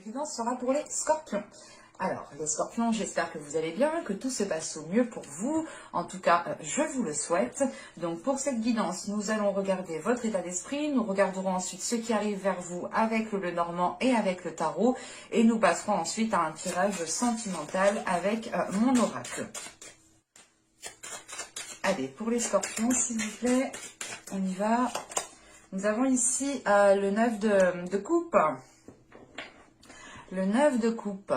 guidance sera pour les scorpions. Alors, les scorpions, j'espère que vous allez bien, que tout se passe au mieux pour vous. En tout cas, je vous le souhaite. Donc, pour cette guidance, nous allons regarder votre état d'esprit. Nous regarderons ensuite ce qui arrive vers vous avec le Lenormand et avec le tarot. Et nous passerons ensuite à un tirage sentimental avec mon oracle. Allez, pour les scorpions, s'il vous plaît, on y va. Nous avons ici le 9 de coupe. Le 9 de coupe.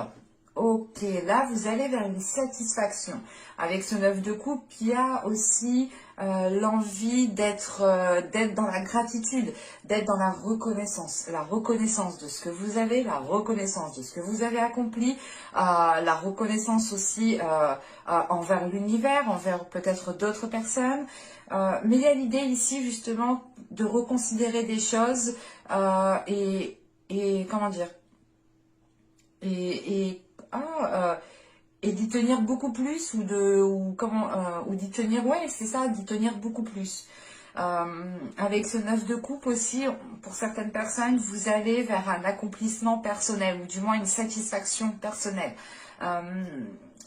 Ok, là, vous allez vers une satisfaction. Avec ce 9 de coupe, il y a aussi l'envie d'être dans la gratitude, d'être dans la reconnaissance de ce que vous avez, la reconnaissance de ce que vous avez accompli, la reconnaissance aussi envers l'univers, envers peut-être d'autres personnes. Mais il y a l'idée ici, justement, de reconsidérer des choses et comment dire, et d'y tenir beaucoup plus ou d'y tenir, ouais, c'est ça, d'y tenir beaucoup plus. Avec ce 9 de coupe aussi, pour certaines personnes, vous allez vers un accomplissement personnel, ou du moins une satisfaction personnelle.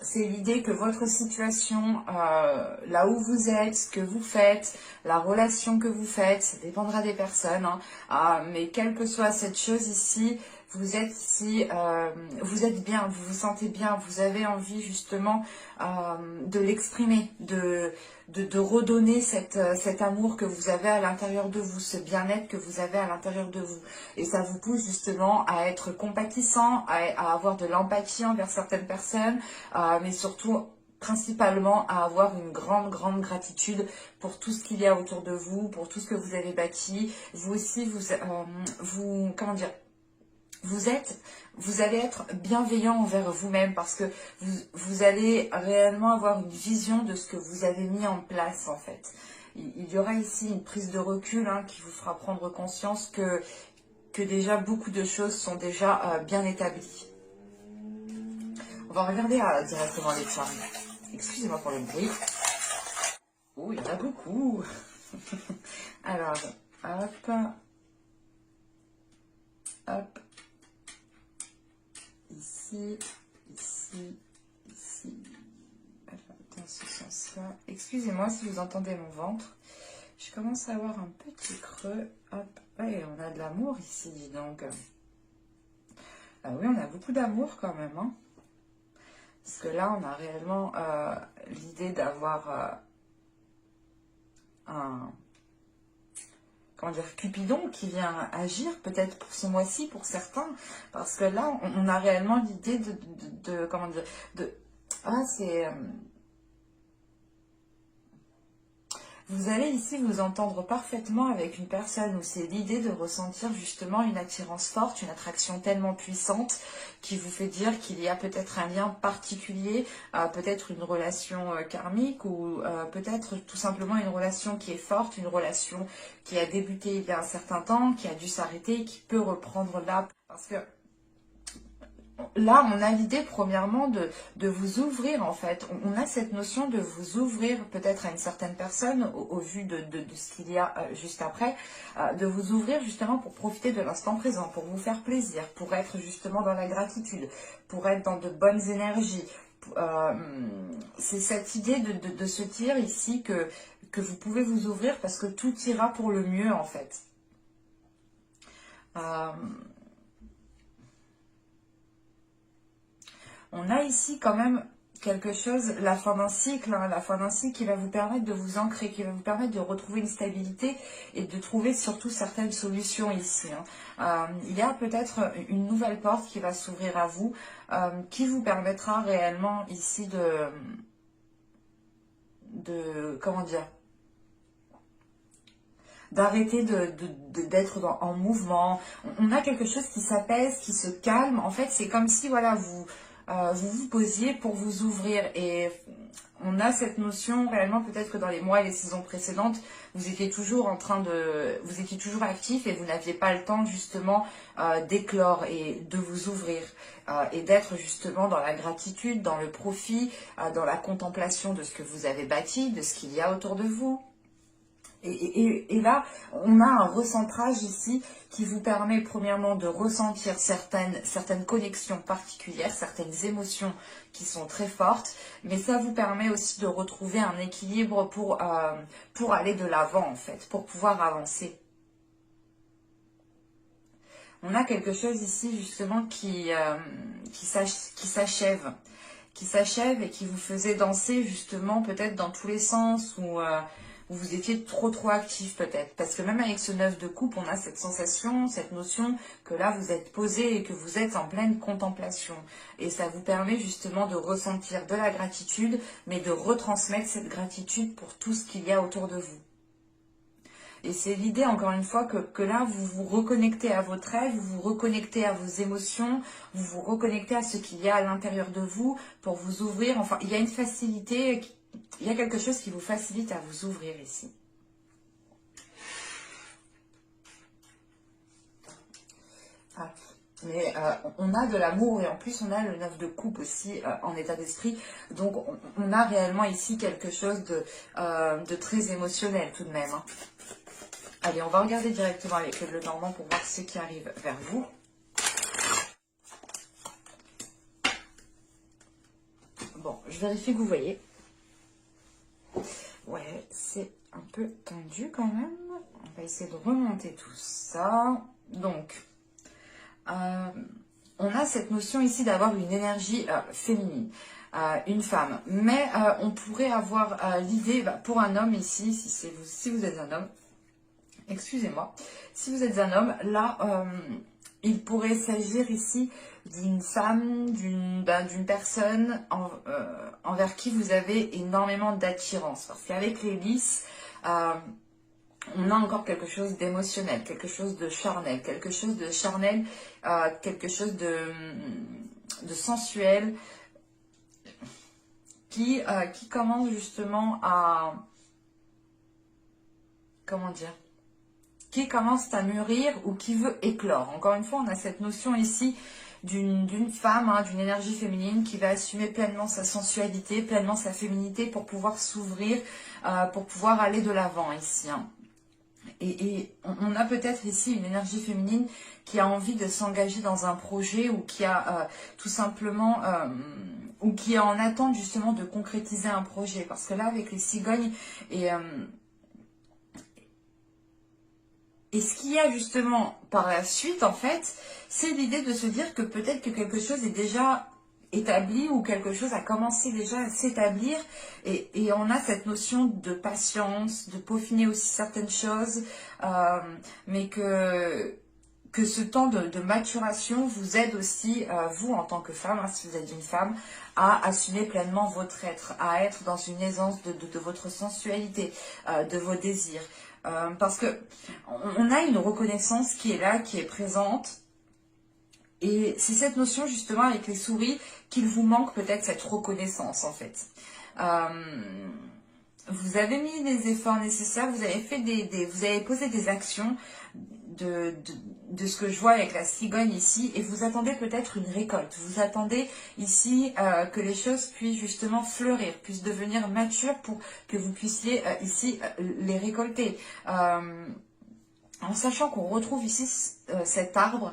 C'est l'idée que votre situation, là où vous êtes, ce que vous faites, la relation que vous faites, ça dépendra des personnes, hein, mais quelle que soit cette chose ici, vous êtes ici, vous êtes bien, vous vous sentez bien, vous avez envie justement de l'exprimer, de redonner cet amour que vous avez à l'intérieur de vous, ce bien-être que vous avez à l'intérieur de vous. Et ça vous pousse justement à être compatissant, à avoir de l'empathie envers certaines personnes, mais surtout principalement à avoir une grande gratitude pour tout ce qu'il y a autour de vous, pour tout ce que vous avez bâti. Vous aussi, comment dire, vous allez être bienveillant envers vous-même parce que vous allez réellement avoir une vision de ce que vous avez mis en place en fait. Il y aura ici une prise de recul qui vous fera prendre conscience que déjà beaucoup de choses sont déjà bien établies. On va regarder directement les charmes. Excusez-moi pour le bruit. Oh, il y en a beaucoup. Alors, hop. Hop. Ici, ici, ici. Dans ce sens-là. Excusez-moi si vous entendez mon ventre. Je commence à avoir un petit creux. Hop. Ouais, on a de l'amour ici, dis donc. Ah oui, on a beaucoup d'amour quand même. Hein. Parce que là, on a réellement l'idée d'avoir un... Comment dire, Cupidon qui vient agir peut-être pour ce mois-ci pour certains, parce que là on a réellement l'idée de comment dire, vous allez ici vous entendre parfaitement avec une personne où c'est l'idée de ressentir justement une attirance forte, une attraction tellement puissante qui vous fait dire qu'il y a peut-être un lien particulier, peut-être une relation karmique ou peut-être tout simplement une relation qui est forte, une relation qui a débuté il y a un certain temps, qui a dû s'arrêter et qui peut reprendre là. Parce que là, on a l'idée premièrement de vous ouvrir en fait. On a cette notion de vous ouvrir peut-être à une certaine personne au vu de ce qu'il y a juste après, de vous ouvrir justement pour profiter de l'instant présent, pour vous faire plaisir, pour être justement dans la gratitude, pour être dans de bonnes énergies. C'est cette idée de se dire ici que vous pouvez vous ouvrir parce que tout ira pour le mieux en fait. On a ici quand même quelque chose, la fin d'un cycle, la fin d'un cycle qui va vous permettre de vous ancrer, qui va vous permettre de retrouver une stabilité et de trouver surtout certaines solutions ici. Il y a peut-être une nouvelle porte qui va s'ouvrir à vous, qui vous permettra réellement ici comment dire, d'arrêter d'être en mouvement. On a quelque chose qui s'apaise, qui se calme. En fait, c'est comme si voilà vous vous posiez pour vous ouvrir. Et on a cette notion réellement, peut-être que dans les mois et les saisons précédentes, vous étiez toujours vous étiez toujours actif et vous n'aviez pas le temps justement d'éclore et de vous ouvrir et d'être justement dans la gratitude, dans le profit, dans la contemplation de ce que vous avez bâti, de ce qu'il y a autour de vous. Et là, on a un recentrage ici qui vous permet premièrement de ressentir certaines connexions particulières, certaines émotions qui sont très fortes, mais ça vous permet aussi de retrouver un équilibre pour aller de l'avant en fait, pour pouvoir avancer. On a quelque chose ici justement qui s'achève et qui vous faisait danser justement peut-être dans tous les sens où vous étiez trop actif peut-être. Parce que même avec ce 9 de coupe, on a cette sensation, cette notion que là vous êtes posé et que vous êtes en pleine contemplation. Et ça vous permet justement de ressentir de la gratitude, mais de retransmettre cette gratitude pour tout ce qu'il y a autour de vous. Et c'est l'idée, encore une fois, que là, vous vous reconnectez à votre rêve, vous vous reconnectez à vos émotions, vous vous reconnectez à ce qu'il y a à l'intérieur de vous pour vous ouvrir. Enfin, il y a une facilité, il y a quelque chose qui vous facilite à vous ouvrir ici. Ah. Mais on a de l'amour et en plus on a le 9 de coupe aussi en état d'esprit. Donc on a réellement ici quelque chose de très émotionnel tout de même. Hein. Allez, on va regarder directement avec le Normand pour voir ce qui arrive vers vous. Bon, je vérifie que vous voyez. Ouais, c'est un peu tendu quand même. On va essayer de remonter tout ça. Donc, on a cette notion ici d'avoir une énergie féminine, une femme. Mais on pourrait avoir l'idée, pour un homme ici, si vous êtes un homme, excusez-moi, si vous êtes un homme, là, il pourrait s'agir ici d'une femme, d'une personne envers qui vous avez énormément d'attirance. Parce qu'avec les lys, on a encore quelque chose d'émotionnel, quelque chose de charnel, quelque chose de sensuel qui commence justement à, comment dire, qui commence à mûrir ou qui veut éclore. Encore une fois, on a cette notion ici d'une femme, d'une énergie féminine qui va assumer pleinement sa sensualité, pleinement sa féminité pour pouvoir s'ouvrir, pour pouvoir aller de l'avant ici. Hein. Et on a peut-être ici une énergie féminine qui a envie de s'engager dans un projet ou qui a tout simplement... ou qui est en attente justement de concrétiser un projet. Parce que là, avec les cigognes et ce qu'il y a justement par la suite, en fait, c'est l'idée de se dire que peut-être que quelque chose est déjà établi ou quelque chose a commencé déjà à s'établir et on a cette notion de patience, de peaufiner aussi certaines choses, mais que ce temps de maturation vous aide aussi, vous en tant que femme, si vous êtes une femme, à assumer pleinement votre être, à être dans une aisance de votre sensualité, de vos désirs. Parce que on a une reconnaissance qui est là, qui est présente. Et c'est cette notion justement avec les souris qu'il vous manque peut-être cette reconnaissance en fait. Vous avez mis les efforts nécessaires, vous avez fait vous avez posé des actions de ce que je vois avec la cigogne ici et vous attendez peut-être une récolte. Vous attendez ici que les choses puissent justement fleurir, puissent devenir matures pour que vous puissiez ici les récolter. En sachant qu'on retrouve ici cet arbre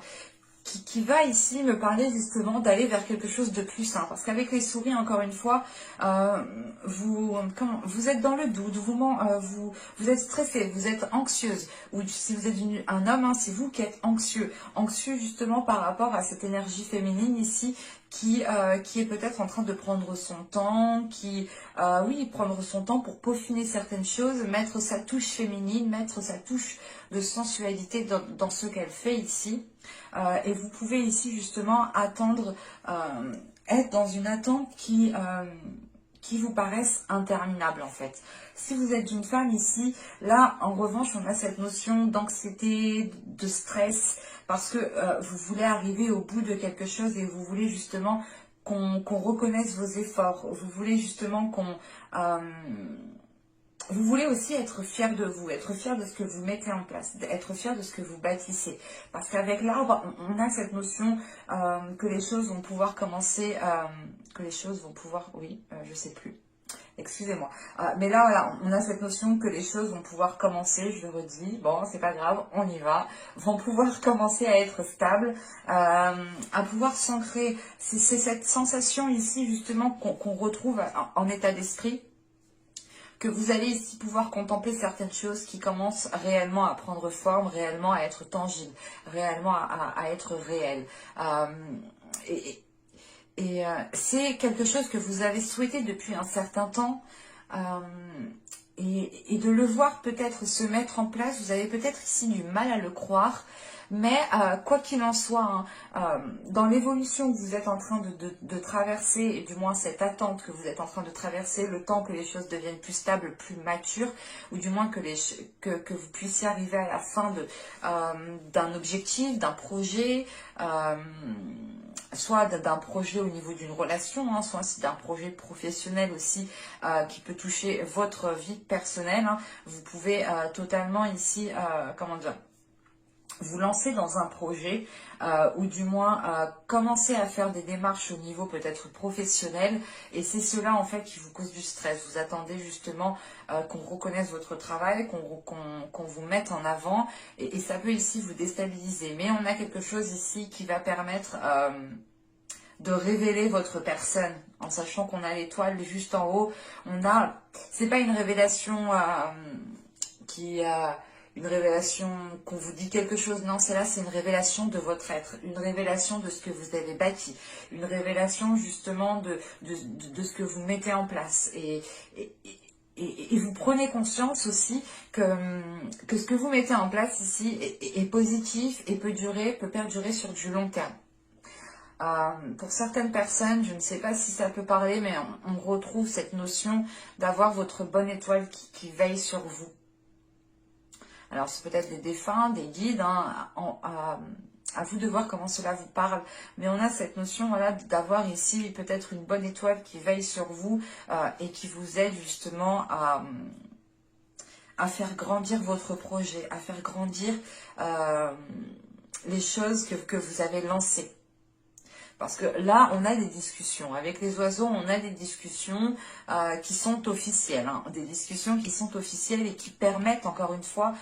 qui va ici me parler justement d'aller vers quelque chose de plus sain. Parce qu'avec les souris, encore une fois, vous êtes dans le doute, vous êtes stressé, vous êtes anxieuse. Ou si vous êtes un homme, c'est vous qui êtes anxieux. Anxieux justement par rapport à cette énergie féminine ici qui est peut-être en train de prendre son temps, prendre son temps pour peaufiner certaines choses, mettre sa touche féminine, mettre sa touche de sensualité dans ce qu'elle fait ici. Et vous pouvez ici justement attendre, être dans une attente qui vous paraisse interminable en fait. Si vous êtes une femme ici, là en revanche on a cette notion d'anxiété, de stress, parce que vous voulez arriver au bout de quelque chose et vous voulez justement qu'on reconnaisse vos efforts, vous voulez justement vous voulez aussi être fier de vous, être fier de ce que vous mettez en place, être fier de ce que vous bâtissez. Parce qu'avec l'arbre, on a cette notion que les choses vont pouvoir commencer, que les choses vont pouvoir, je sais plus. Excusez-moi. Mais là, voilà, on a cette notion que les choses vont pouvoir commencer, je le redis, bon, c'est pas grave, on y va, vont pouvoir commencer à être stables, à pouvoir s'ancrer. C'est cette sensation ici, justement, qu'on retrouve en état d'esprit, que vous allez ici pouvoir contempler certaines choses qui commencent réellement à prendre forme, réellement à être tangibles, réellement à être réelles. Et, c'est quelque chose que vous avez souhaité depuis un certain temps. euh, et de le voir peut-être se mettre en place, vous avez peut-être ici du mal à le croire, mais quoi qu'il en soit, hein, dans l'évolution que vous êtes en train de traverser, et du moins cette attente que vous êtes en train de traverser, le temps que les choses deviennent plus stables, plus matures, ou du moins que vous puissiez arriver à la fin d'un objectif, d'un projet, soit d'un projet au niveau d'une relation, hein, soit d'un projet professionnel aussi qui peut toucher votre vie personnelle. Hein. Vous pouvez totalement ici, comment dire, vous lancer dans un projet ou du moins commencer à faire des démarches au niveau peut-être professionnel, et c'est cela en fait qui vous cause du stress. Vous attendez justement qu'on reconnaisse votre travail, qu'on vous mette en avant, et ça peut ici vous déstabiliser. Mais on a quelque chose ici qui va permettre de révéler votre personne, en sachant qu'on a l'étoile juste en haut. C'est pas une révélation une révélation qu'on vous dit quelque chose, non, c'est une révélation de votre être, une révélation de ce que vous avez bâti, une révélation justement de ce que vous mettez en place. Et vous prenez conscience aussi que ce que vous mettez en place ici est positif et peut perdurer sur du long terme. Pour certaines personnes, je ne sais pas si ça peut parler, mais on retrouve cette notion d'avoir votre bonne étoile qui veille sur vous. Alors, c'est peut-être des défunts, des guides, hein, à vous de voir comment cela vous parle. Mais on a cette notion, voilà, d'avoir ici peut-être une bonne étoile qui veille sur vous et qui vous aide justement à faire grandir votre projet, à faire grandir les choses que vous avez lancées. Parce que là, on a des discussions. Avec les oiseaux, on a des discussions qui sont officielles. Hein, des discussions qui sont officielles et qui permettent, encore une fois,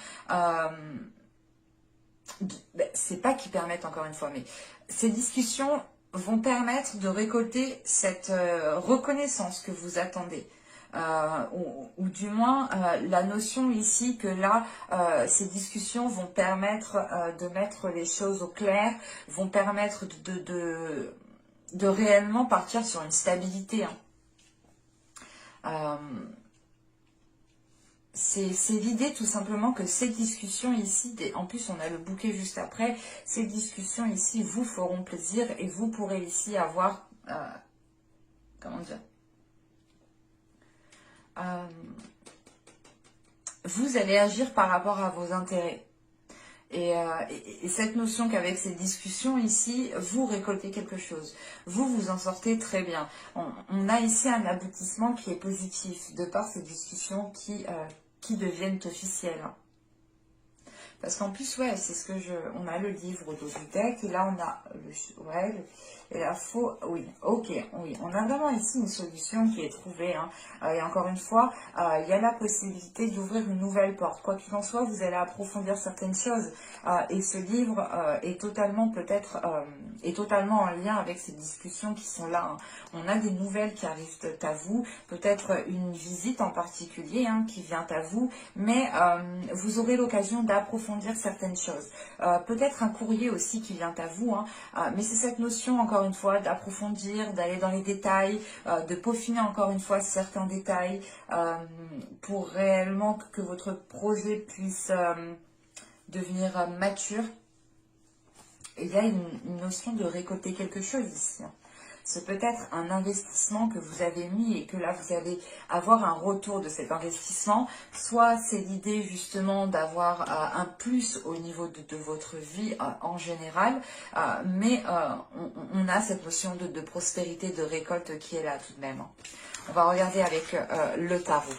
c'est pas qui permettent, encore une fois, mais ces discussions vont permettre de récolter cette reconnaissance que vous attendez. Ou du moins la notion ici que là, ces discussions vont permettre de mettre les choses au clair, vont permettre de réellement partir sur une stabilité. Hein. C'est l'idée tout simplement que ces discussions ici, en plus on a le bouquet juste après, ces discussions ici vous feront plaisir et vous pourrez ici avoir, comment dire, vous allez agir par rapport à vos intérêts. Et cette notion qu'avec ces discussions ici, vous récoltez quelque chose. Vous en sortez très bien. On a ici un aboutissement qui est positif, de par ces discussions qui deviennent officielles. Parce qu'en plus, ouais, c'est ce que on a le livre du deck, et là on a et la faux, oui, ok, oui, on a vraiment ici une solution qui est trouvée, hein. Et encore une fois, il y a la possibilité d'ouvrir une nouvelle porte. Quoi qu'il en soit, vous allez approfondir certaines choses, et ce livre est totalement est totalement en lien avec ces discussions qui sont là. Hein. On a des nouvelles qui arrivent à vous, peut-être une visite en particulier qui vient à vous, mais vous aurez l'occasion d'approfondir certaines choses. Peut-être un courrier aussi qui vient à vous, mais c'est cette notion, encore une fois, d'approfondir, d'aller dans les détails, de peaufiner encore une fois certains détails pour réellement que votre projet puisse devenir mature. Et il y a une notion de récolter quelque chose ici. C'est peut-être un investissement que vous avez mis et que là vous allez avoir un retour de cet investissement. Soit c'est l'idée justement d'avoir un plus au niveau de votre vie en général, mais on a cette notion de prospérité, de récolte qui est là tout de même. On va regarder avec le tarot.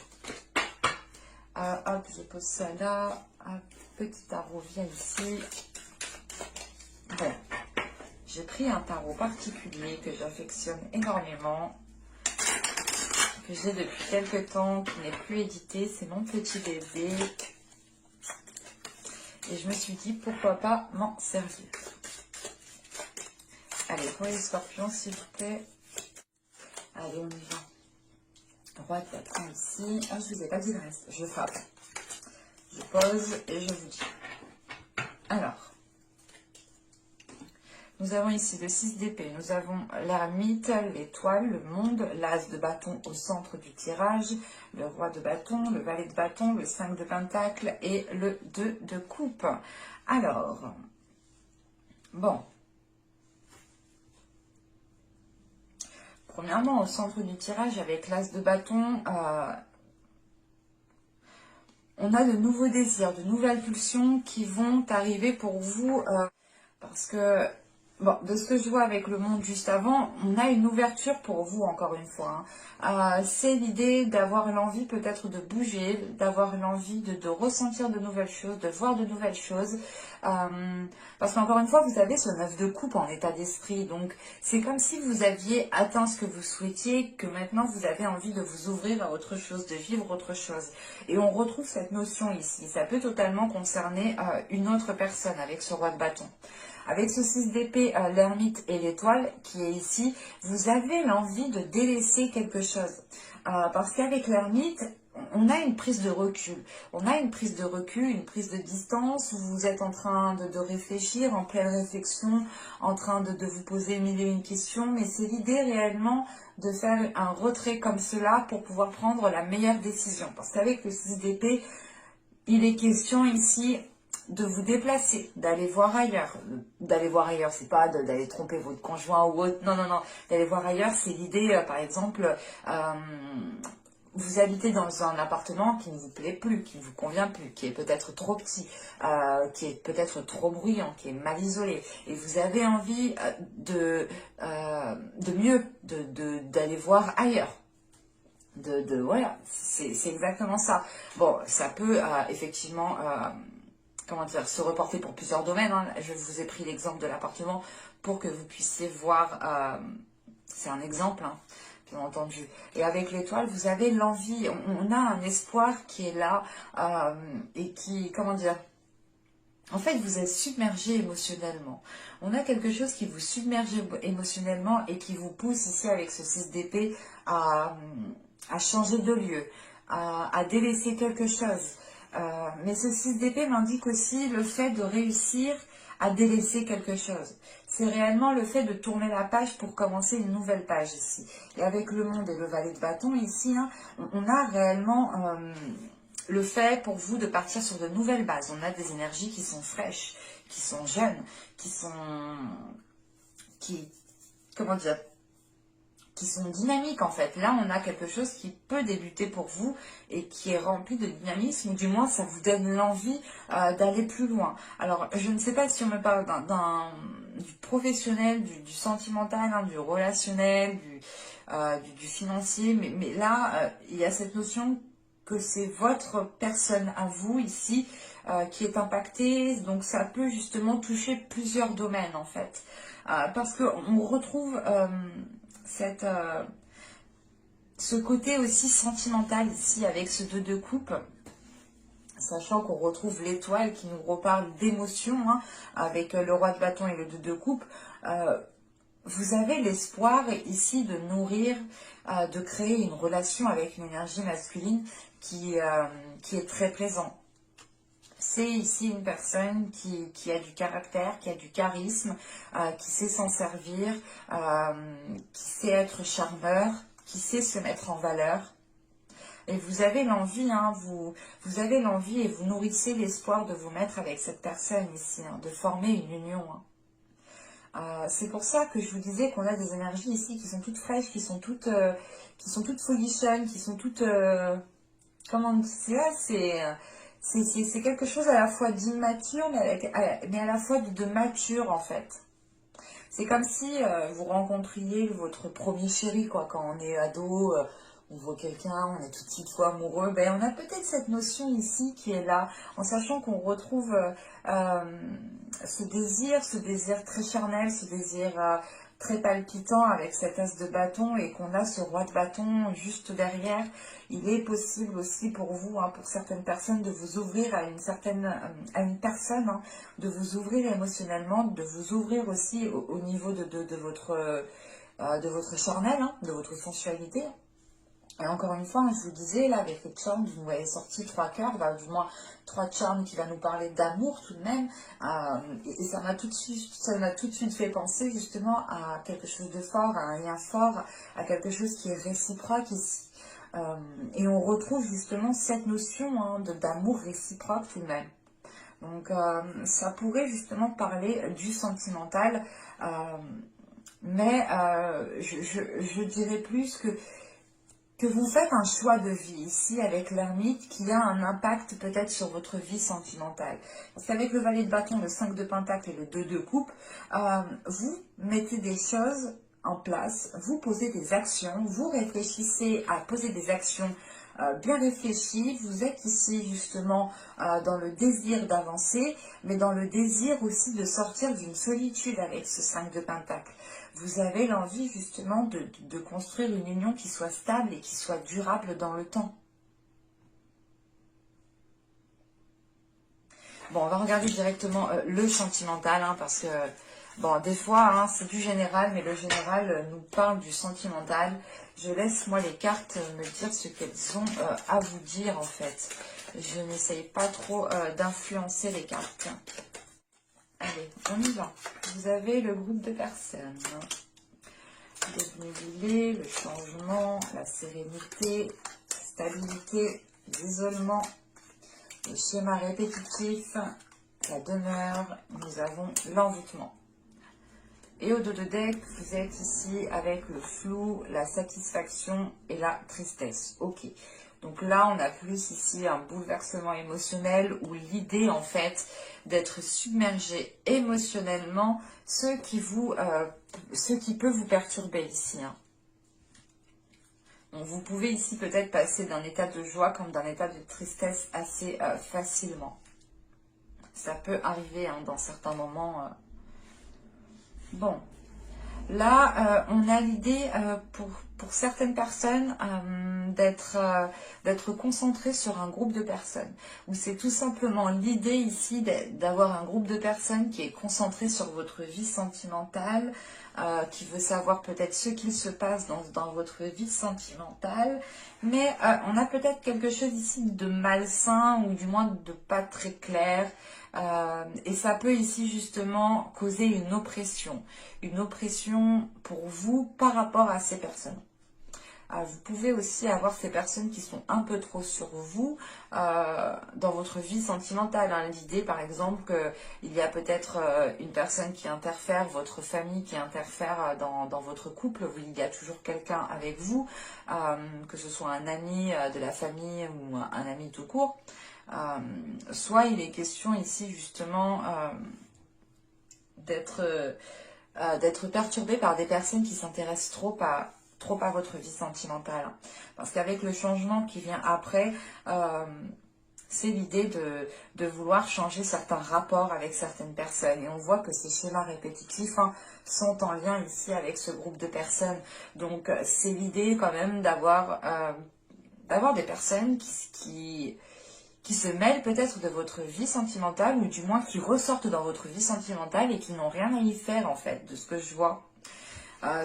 Hop, je pose ça là. Un petit tarot vient ici. Voilà. J'ai pris un tarot particulier que j'affectionne énormément. que j'ai depuis quelques temps, qui n'est plus édité. C'est mon petit bébé. Et je me suis dit, pourquoi pas m'en servir. Allez, pour les scorpions, s'il vous plaît. Allez, on y va. Roi de bâton ici. Ah, je vous ai pas dit le reste. Je frappe. Je pose et je vous dis. Alors, nous avons ici le 6 d'épée. Nous avons l'ermite, l'étoile, le monde, l'as de bâton au centre du tirage, le roi de bâton, le valet de bâton, le 5 de pentacle et le 2 de coupe. Alors, bon. Premièrement, au centre du tirage, avec l'as de bâton, on a de nouveaux désirs, de nouvelles pulsions qui vont arriver pour vous. Parce que, bon, de ce que je vois avec le monde juste avant, on a une ouverture pour vous, encore une fois. C'est l'idée d'avoir l'envie peut-être de bouger, d'avoir l'envie de ressentir de nouvelles choses, de voir de nouvelles choses. Parce qu'encore une fois, vous avez ce 9 de coupe en état d'esprit. Donc, c'est comme si vous aviez atteint ce que vous souhaitiez, que maintenant vous avez envie de vous ouvrir à autre chose, de vivre autre chose. Et on retrouve cette notion ici. Ça peut totalement concerner une autre personne avec ce roi de bâton. Avec ce 6 d'épée, l'ermite et l'étoile qui est ici, vous avez l'envie de délaisser quelque chose. Parce qu'avec l'ermite, on a une prise de recul. On a une prise de recul, une prise de distance. Vous êtes en train de réfléchir, en pleine réflexion, en train de vous poser mille et une questions. Mais c'est l'idée réellement de faire un retrait comme cela pour pouvoir prendre la meilleure décision. Parce qu'avec le 6 d'épée, il est question ici de vous déplacer, d'aller voir ailleurs. D'aller voir ailleurs, c'est pas d'aller tromper votre conjoint ou autre. Non, non, non. D'aller voir ailleurs, c'est l'idée, par exemple, vous habitez dans un appartement qui ne vous plaît plus, qui ne vous convient plus, qui est peut-être trop petit, qui est peut-être trop bruyant, qui est mal isolé. Et vous avez envie de mieux, d'aller voir ailleurs. Voilà, c'est exactement ça. Bon, ça peut effectivement comment dire, se reporter pour plusieurs domaines. Hein. Je vous ai pris l'exemple de l'appartement pour que vous puissiez voir, c'est un exemple, hein, bien entendu. Et avec l'étoile, vous avez l'envie, on a un espoir qui est là et qui, comment dire, en fait, vous êtes submergé émotionnellement. On a quelque chose qui vous submerge émotionnellement et qui vous pousse ici avec ce 6 d'épée à changer de lieu, à délaisser quelque chose. Mais ce 6 d'épée m'indique aussi le fait de réussir à délaisser quelque chose. C'est réellement le fait de tourner la page pour commencer une nouvelle page ici. Et avec le monde et le valet de bâton ici, hein, on a réellement le fait pour vous de partir sur de nouvelles bases. On a des énergies qui sont fraîches, qui sont jeunes, comment dire, qui sont dynamiques en fait. Là, on a quelque chose qui peut débuter pour vous et qui est rempli de dynamisme, ou du moins, ça vous donne l'envie d'aller plus loin. Alors, je ne sais pas si on me parle du professionnel, du sentimental, hein, du relationnel, du financier, mais là, il y a cette notion que c'est votre personne à vous ici qui est impactée, donc ça peut justement toucher plusieurs domaines en fait. Parce qu'on retrouve ce côté aussi sentimental ici avec ce 2 de coupe, sachant qu'on retrouve l'étoile qui nous reparle d'émotions, hein, avec le roi de bâton et le 2 de coupe. Vous avez l'espoir ici de nourrir, de créer une relation avec une énergie masculine qui est très présente. C'est ici une personne qui a du caractère, qui a du charisme, qui sait s'en servir, qui sait être charmeur, qui sait se mettre en valeur. Et vous avez l'envie, hein, vous avez l'envie et vous nourrissez l'espoir de vous mettre avec cette personne ici, hein, de former une union. Hein. C'est pour ça que je vous disais qu'on a des énergies ici qui sont toutes fraîches, qui sont toutes folichonnes, qui sont toutes... comment dire, c'est quelque chose à la fois d'immature, mais à la fois de mature, en fait. C'est comme si vous rencontriez votre premier chéri, quoi. Quand on est ado, on voit quelqu'un, on est tout de suite fou amoureux. Ben, on a peut-être cette notion ici qui est là, en sachant qu'on retrouve ce désir très charnel, ce désir très palpitant avec cet as de bâton et qu'on a ce roi de bâton juste derrière, il est possible aussi pour vous, hein, pour certaines personnes, de vous ouvrir à une personne, hein, de vous ouvrir émotionnellement, de vous ouvrir aussi au niveau de votre charnel, hein, de votre sensualité. Et encore une fois, je vous disais, là, avec les charmes, vous m'avez sorti 3 cœurs, bah, du moins 3 charmes qui va nous parler d'amour tout de même. Et ça m'a tout de suite fait penser justement à quelque chose de fort, à un lien fort, à quelque chose qui est réciproque ici. Et on retrouve justement cette notion, hein, d'amour réciproque tout de même. Donc ça pourrait justement parler du sentimental, mais je dirais plus que vous faites un choix de vie ici avec l'ermite qui a un impact peut-être sur votre vie sentimentale. Parce qu'avec le valet de bâton, le 5 de pentacle et le 2 de coupe, vous mettez des choses en place, vous posez des actions, vous réfléchissez à poser des actions bien réfléchies. Vous êtes ici justement dans le désir d'avancer, mais dans le désir aussi de sortir d'une solitude avec ce 5 de pentacle. Vous avez l'envie justement de construire une union qui soit stable et qui soit durable dans le temps. Bon, on va regarder directement le sentimental, hein, parce que, bon, des fois, hein, c'est du général, mais le général nous parle du sentimental. Je laisse, moi, les cartes me dire ce qu'elles ont à vous dire, en fait. Je n'essaye pas trop d'influencer les cartes. Allez, on y va. Vous avez le groupe de personnes. Dénébulé, le changement, la sérénité, stabilité, l'isolement, le schéma répétitif, la demeure, nous avons l'envoûtement. Et au dos de deck, vous êtes ici avec le flou, la satisfaction et la tristesse. Ok. Donc là, on a plus ici un bouleversement émotionnel ou l'idée en fait d'être submergé émotionnellement, ce qui peut vous perturber ici. Hein. Donc vous pouvez ici peut-être passer d'un état de joie comme d'un état de tristesse assez facilement. Ça peut arriver hein, dans certains moments. Bon. Là, on a l'idée pour certaines personnes d'être concentré sur un groupe de personnes. Ou c'est tout simplement l'idée ici d'avoir un groupe de personnes qui est concentré sur votre vie sentimentale, qui veut savoir peut-être ce qu'il se passe dans votre vie sentimentale. Mais on a peut-être quelque chose ici de malsain ou du moins de pas très clair. Et ça peut ici justement causer une oppression pour vous par rapport à ces personnes. Vous pouvez aussi avoir ces personnes qui sont un peu trop sur vous dans votre vie sentimentale. Hein. L'idée par exemple qu'il y a peut-être une personne qui interfère, votre famille qui interfère dans votre couple, où il y a toujours quelqu'un avec vous, que ce soit un ami de la famille ou un ami tout court. Soit il est question ici justement d'être perturbé par des personnes qui s'intéressent trop à votre vie sentimentale. Parce qu'avec le changement qui vient après, c'est l'idée de vouloir changer certains rapports avec certaines personnes. Et on voit que ces schémas répétitifs hein, sont en lien ici avec ce groupe de personnes. Donc c'est l'idée quand même d'avoir des personnes qui se mêlent peut-être de votre vie sentimentale, ou du moins qui ressortent dans votre vie sentimentale et qui n'ont rien à y faire en fait, de ce que je vois.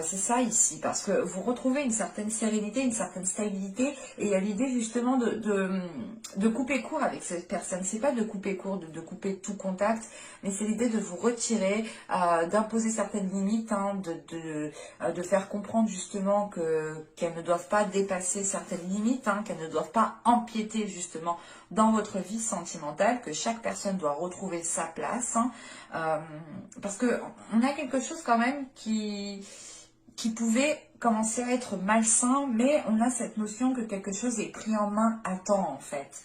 C'est ça ici, parce que vous retrouvez une certaine sérénité, une certaine stabilité, et il y a l'idée justement de couper court avec cette personne. C'est pas de couper court, de couper tout contact, mais c'est l'idée de vous retirer, d'imposer certaines limites, hein, de faire comprendre justement qu'elles ne doivent pas dépasser certaines limites, hein, qu'elles ne doivent pas empiéter justement dans votre vie sentimentale, que chaque personne doit retrouver sa place, hein, parce que on a quelque chose quand même qui pouvait commencer à être malsain, mais on a cette notion que quelque chose est pris en main à temps en fait.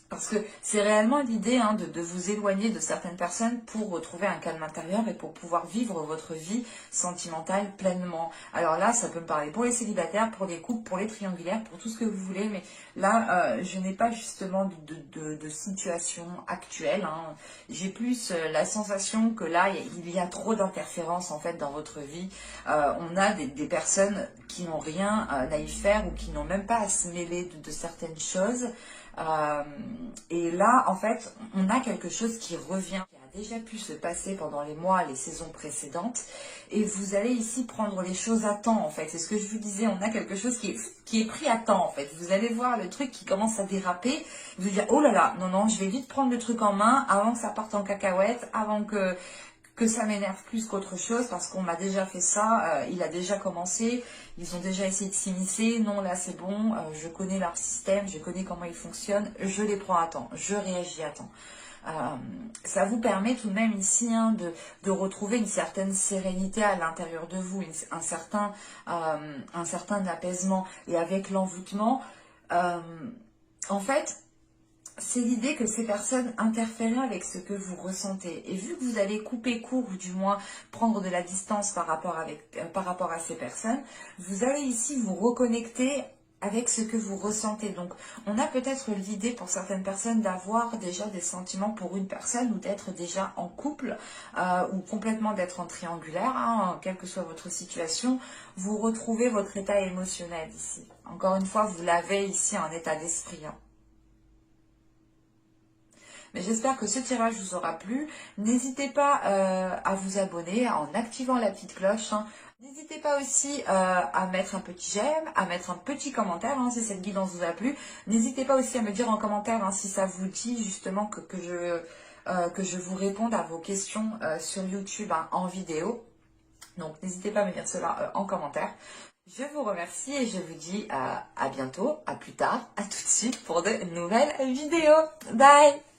Parce que c'est réellement l'idée hein, de vous éloigner de certaines personnes pour retrouver un calme intérieur et pour pouvoir vivre votre vie sentimentale pleinement. Alors là, ça peut me parler pour les célibataires, pour les couples, pour les triangulaires, pour tout ce que vous voulez. Mais là, je n'ai pas justement de situation actuelle. Hein. J'ai plus la sensation que là, il y a trop d'interférences en fait dans votre vie. On a des personnes qui n'ont rien à y faire ou qui n'ont même pas à se mêler de certaines choses. Et là, en fait, on a quelque chose qui revient, qui a déjà pu se passer pendant les mois, les saisons précédentes. Et vous allez ici prendre les choses à temps, en fait. C'est ce que je vous disais, on a quelque chose qui est pris à temps, en fait. Vous allez voir le truc qui commence à déraper. Vous allez dire, oh là là, non, non, je vais vite prendre le truc en main avant que ça parte en cacahuète, avant que ça m'énerve plus qu'autre chose parce qu'on m'a déjà fait ça, il a déjà commencé, ils ont déjà essayé de s'immiscer, non là c'est bon, je connais leur système, je connais comment ils fonctionnent, je les prends à temps, je réagis à temps. Ça vous permet tout de même ici hein, de retrouver une certaine sérénité à l'intérieur de vous, un certain apaisement. Et avec l'envoûtement, en fait, c'est l'idée que ces personnes interfèrent avec ce que vous ressentez. Et vu que vous allez couper court, ou du moins prendre de la distance par rapport à ces personnes, vous allez ici vous reconnecter avec ce que vous ressentez. Donc, on a peut-être l'idée pour certaines personnes d'avoir déjà des sentiments pour une personne ou d'être déjà en couple ou complètement d'être en triangulaire, hein, quelle que soit votre situation. Vous retrouvez votre état émotionnel ici. Encore une fois, vous l'avez ici en état d'esprit. Hein. Mais j'espère que ce tirage vous aura plu. N'hésitez pas à vous abonner en activant la petite cloche. Hein. N'hésitez pas aussi à mettre un petit j'aime, à mettre un petit commentaire hein, si cette guidance vous a plu. N'hésitez pas aussi à me dire en commentaire hein, si ça vous dit justement que je vous réponde à vos questions sur YouTube hein, en vidéo. Donc n'hésitez pas à me dire cela en commentaire. Je vous remercie et je vous dis à bientôt, à plus tard, à tout de suite pour de nouvelles vidéos. Bye!